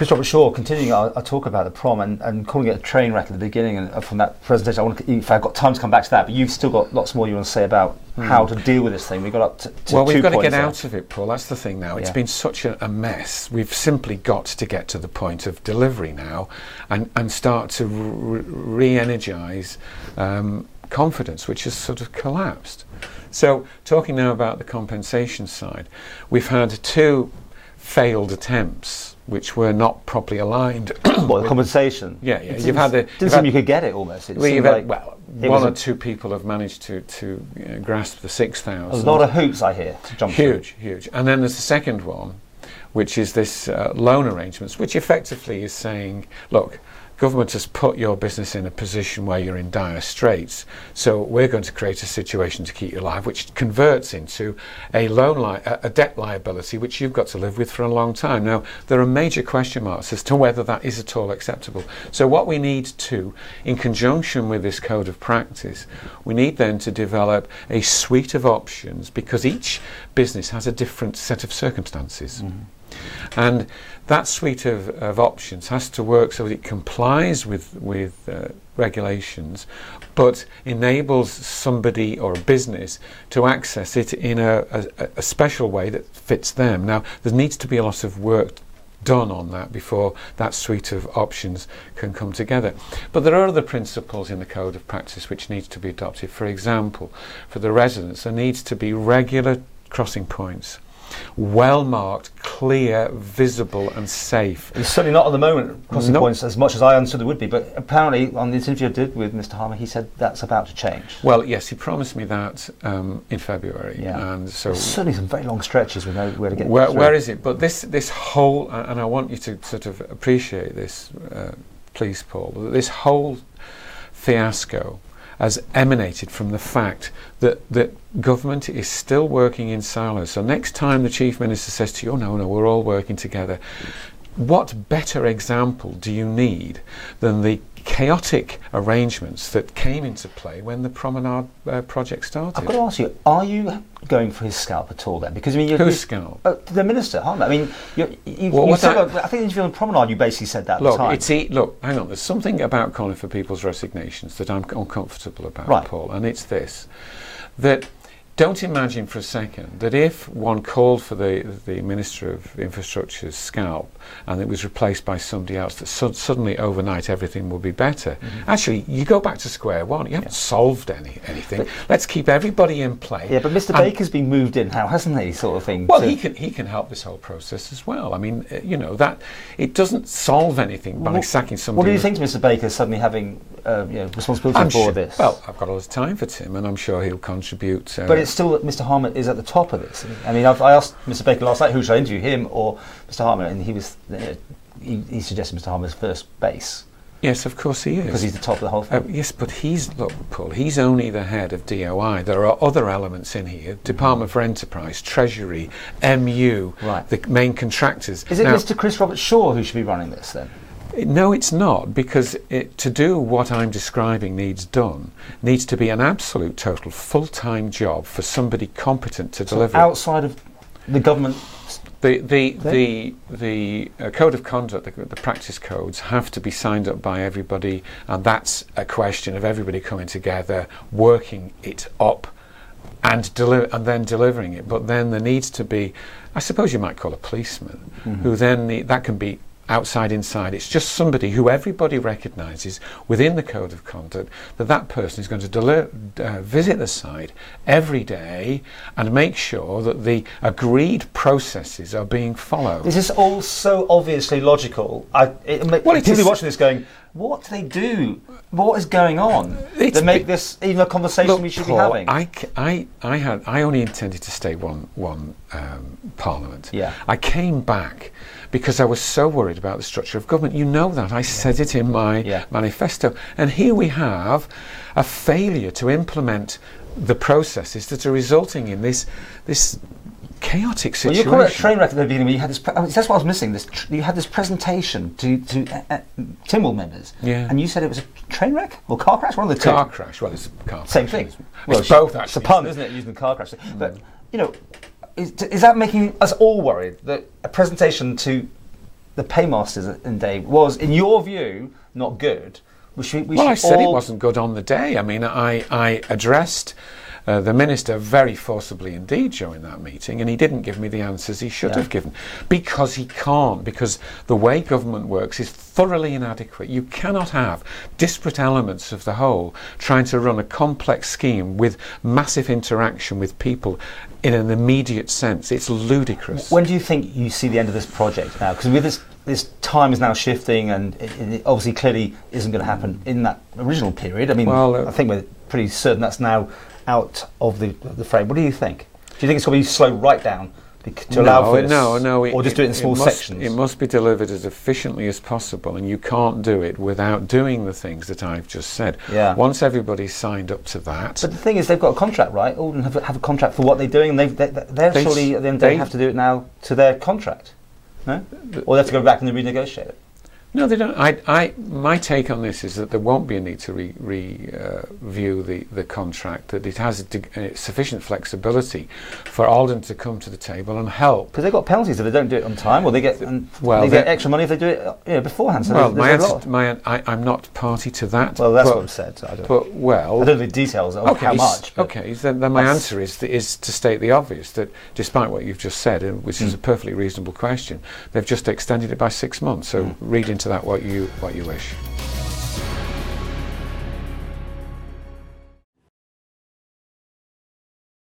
Chris Robertshaw, continuing our talk about the prom and calling it a train wreck at the beginning, and from that presentation, I want to, if I've got time to come back to that, but you've still got lots more you want to say about how to deal with this thing. We got up to well, we've got to get there. out of it, Paul. That's the thing now. It's been such a mess. We've simply got to get to the point of delivery now and start to re-energise confidence, which has sort of collapsed. So, talking now about the compensation side, we've had 2 failed attempts which were not properly aligned. Well, the compensation. Yeah. You've had the. Didn't seem you could get it almost. It seemed like one or 2 people have managed to grasp the 6,000. A lot of hoops, I hear, to jump through. Huge. And then there's the second one, which is this loan arrangements, which effectively is saying, look, government has put your business in a position where you're in dire straits, so we're going to create a situation to keep you alive, which converts into a a debt liability which you've got to live with for a long time. Now, there are major question marks as to whether that is at all acceptable. So what we need to, in conjunction with this code of practice, we need then to develop a suite of options, because each business has a different set of circumstances. And that suite of options has to work so that it complies with regulations, but enables somebody or a business to access it in a special way that fits them. Now, there needs to be a lot of work done on that before that suite of options can come together. But there are other principles in the code of practice which needs to be adopted. For example, for the residents, there needs to be regular crossing points, well marked, clear, visible and safe. It's certainly not at the moment crossing points as much as I understood it would be, but apparently on this interview I did with Mr. Harmer, he said that's about to change. Well, yes, he promised me that in February. And so there's certainly some very long stretches we know where to get where is it? But this whole, and I want you to sort of appreciate this, please, Paul, that this whole fiasco has emanated from the fact that government is still working in silos. So next time the Chief Minister says to you, oh no, we're all working together, what better example do you need than the chaotic arrangements that came into play when the promenade project started? I've got to ask you, are you going for his scalp at all then? Because I mean, whose scalp? The minister, Harmer. I mean, I think in the promenade you basically said that at the time. Look, hang on. There's something about calling for people's resignations that I'm uncomfortable about, Paul, and it's this: that don't imagine for a second that if one called for the Minister of Infrastructure's scalp and it was replaced by somebody else, that suddenly overnight everything will be better. Actually, you go back to square one. You haven't solved anything. But let's keep everybody in play. Yeah, but Mr. Baker's been moved in now, hasn't he? Sort of thing. Well, he can help this whole process as well. I mean, that it doesn't solve anything by sacking somebody. What do you think to Mr. Baker suddenly having responsibility for this? Well, I've got a lot of time for Tim, and I'm sure he'll contribute. But it's still that Mr. Harmer is at the top of this. I mean, I asked Mr. Baker last night who should I interview, him or Mr. Harmer, and he was he suggested Mr. Harmer's first base. Yes, of course he is. Because he's the top of the whole thing. Yes, but Paul, he's only the head of DOI. There are other elements in here: Department for Enterprise, Treasury, MU, the main contractors. Is it Mr. Chris Robertshaw who should be running this then? No, it's not, because to do what I'm describing needs to be an absolute, total, full-time job for somebody competent to deliver. Outside of the government. The code of conduct, the practice codes, have to be signed up by everybody, and that's a question of everybody coming together, working it up, and then delivering it. But then there needs to be, I suppose you might call a policeman, who then that can be outside, inside. It's just somebody who everybody recognises within the code of conduct that person is going to visit the site every day and make sure that the agreed processes are being followed. This is all so obviously logical. People watching this going, what do they do? What is going on to make this even a conversation we should be having? I only intended to stay one Parliament. Yeah. I came back because I was so worried about the structure of government. You know that. I said it in my manifesto. And here we have a failure to implement the processes that are resulting in this chaotic situation. Well, you call it a train wreck at the beginning. You had this. That's what I was missing. You had this presentation to Tynwald members, and you said it was a train wreck or car crash. One of the two. Car crash. Well, it's a car. Same thing. Well, it's both. Actually, it's a pun, isn't it? Using the car crash. But is that making us all worried that a presentation to the paymasters in day was, in your view, not good. I said it wasn't good on the day. I mean, I addressed the minister very forcibly indeed during that meeting, and he didn't give me the answers he should have given, because he can't, because the way government works is thoroughly inadequate. You cannot have disparate elements of the whole trying to run a complex scheme with massive interaction with people in an immediate sense. It's ludicrous. When do you think you see the end of this project now? Because with this time is now shifting, and it obviously clearly isn't going to happen in that original period. I mean, I think we're pretty certain that's now out of the frame. What do you think? Do you think it's going to be slowed right down to allow for this? No. Or just do it in small sections? It must be delivered as efficiently as possible, and you can't do it without doing the things that I've just said. Yeah. Once everybody's signed up to that. But the thing is, they've got a contract, right? Alden have a contract for what they're doing, and they're surely at the end of the day have to do it now to their contract. No? Or they have to go back and renegotiate it? No, they don't. My take on this is that there won't be a need to review the contract, that it has sufficient flexibility for Alden to come to the table and help. Because they've got penalties if they don't do it on time, or they get extra money if they do it beforehand. So I'm not party to that. Well, that's what I've said. So I don't know the details of how much. Okay, then my answer is to state the obvious, that despite what you've just said, which is a perfectly reasonable question, they've just extended it by 6 months. So read into that what you wish.